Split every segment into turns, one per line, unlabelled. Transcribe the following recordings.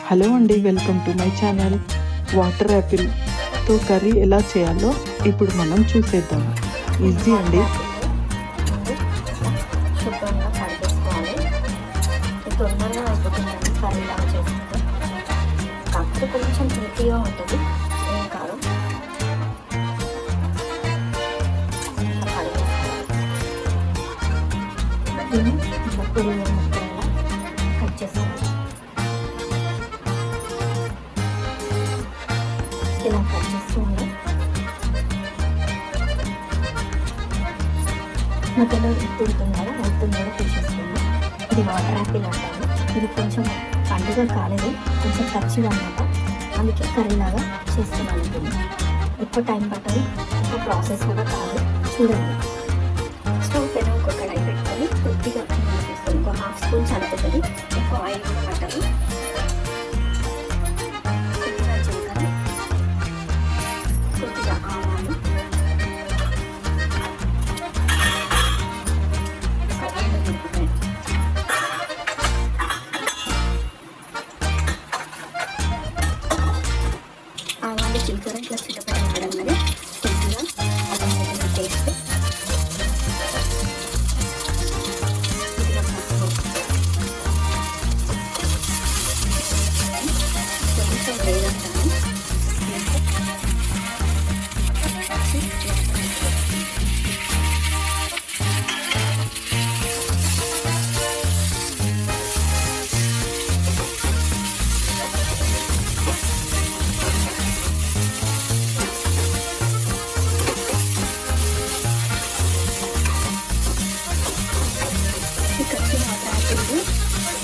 Hello అండి, welcome to my channel. Water యాపిల్తో curry ఎలా చేయాలో ఇప్పుడు మనం చూసేద్దాం. ఈజీ అండి.
శుభ్రంగా కడిగేసుకోవాలి. తొందరగా అయిపోతుందండి కర్రీ లాగా చేసుకుంటే. కాకపోతే కొంచెం హెల్తీగా ఉంటుంది, ఏం కాదు. దీన్ని పొడి ముక్కలుగా కట్ చేసుకోవాలి. ఇలా కట్ చేసుకోవాలి. మధ్యలో ఉప్పు ఉంటుంది కదా, ఉప్పుని కూడా తీసేసుకోండి. ఇది వాటర్ యాపిల్ అంటారు. ఇది కొంచెం పండుగ కాలేదు, కొంచెం పచ్చిగా అన్నమాట. అందుకే కర్రీలాగా చేస్తున్నాను. దీన్ని ఎక్కువ టైం పట్టదు, ఎక్కువ ప్రాసెస్ కూడా కాదు. చూడండి, స్టవ్ పైన ఒక కడాయి పెట్టుకొని కొద్దిగా నూనె తీసుకొని ఒక హాఫ్ స్పూన్ సరిపోతుంది. ఎక్కువ ఆయిల్ కూడా పట్టదు. కొద్దిగా జీలకర్ర, కొద్దిగా ఆవాలు, ఆవాలు జీలకర్ర ఇట్లా చిట్టపట వేయడం కొద్దిగా అల్లం వెల్లుల్లి పేస్ట్, కొద్దిగా పసుపు, కొంచెం వేగంటాను.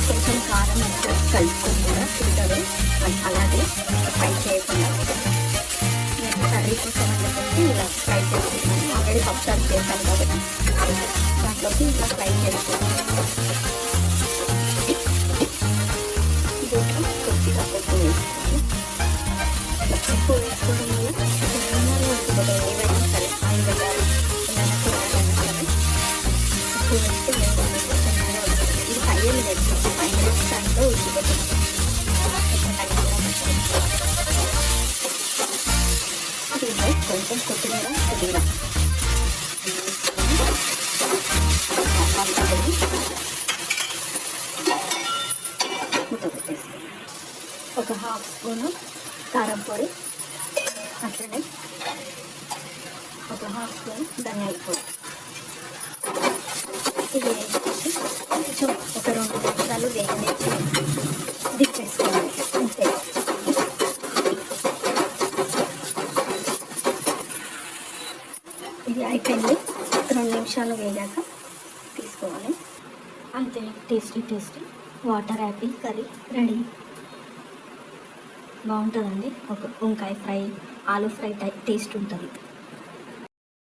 కొంచెం కారం కలుపుకొని కూడా తింటారు. అలాగే ఫ్రై చేయకుండా నేను కర్రీ కోసం అని చెప్పేసి ఇలా ఫ్రై చేసుకుంటాను. ఆల్రెడీ పప్పు సర్వ్ చేస్తాను కాబట్టి దాంట్లోకి ఇలా ఫ్రై చేసుకుంటాను. దీంట్లో కొద్దిగా ఉప్పు వేసుకోవాలి. ఉప్పు వేసుకోవడం వల్ల తొందరగా ఉడికిపోతాయి. ఏవైనా సరే ఆయిల్ పెట్టాలి, ఏదైనా కూరగాయలైనా సరే ఉప్పు వేస్తే ఇది 5 minutes 5 minutes టైంలో ఉడికిపోతుంది. దీంట్లో కొంచెం కొత్తిమీర పుదీనా మూత పెట్టేసి ఒక హాఫ్ స్పూను కారం పొడి, అట్లనే ఒక హాఫ్ స్పూన్ ధనియాల పొడి. ఇది వేసి కొంచెం ఒక 2 నిమిషాలు వేగనిచ్చి దిప్పేసుకోవాలి. అంతే. ఇది అయిపోయింది. 2 నిమిషాలు వేగాక తీసుకోవాలి. అంతే, tasty water Apple curry ready. బాగుంటుందండి. ఒక వంకాయ ఫ్రై, ఆలూ ఫ్రై టేస్ట్ ఉంటుంది.